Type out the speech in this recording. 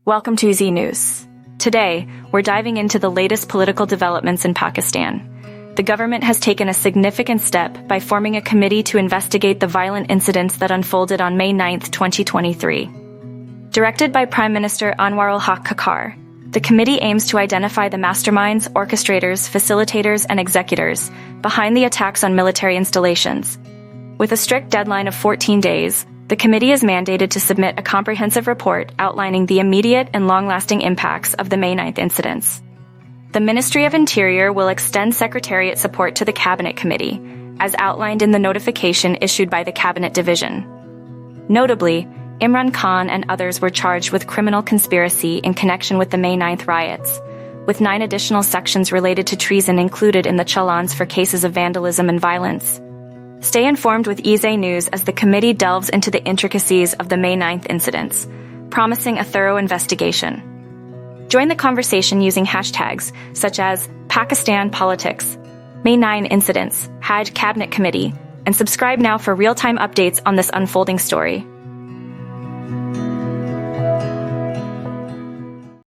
Welcome to Yzee News. Today, we're diving into the latest political developments in Pakistan. The government has taken a significant step by forming a committee to investigate the violent incidents that unfolded on May 9, 2023. Directed by Prime Minister Anwaar-ul-Haq Kakar, the committee aims to identify the masterminds, orchestrators, facilitators, and executors behind the attacks on military installations. With a strict deadline of 14 days, the committee is mandated to submit a comprehensive report outlining the immediate and long-lasting impacts of the May 9th incidents. The Ministry of Interior will extend Secretariat support to the Cabinet Committee, as outlined in the notification issued by the Cabinet Division. Notably, Imran Khan and others were charged with criminal conspiracy in connection with the May 9th riots, with 9 additional sections related to treason included in the challans for cases of vandalism and violence. Stay informed with Yzee News as the committee delves into the intricacies of the May 9th incidents, promising a thorough investigation. Join the conversation using hashtags such as Pakistan Politics, May 9 Incidents, Cabinet Committee, and subscribe now for real-time updates on this unfolding story.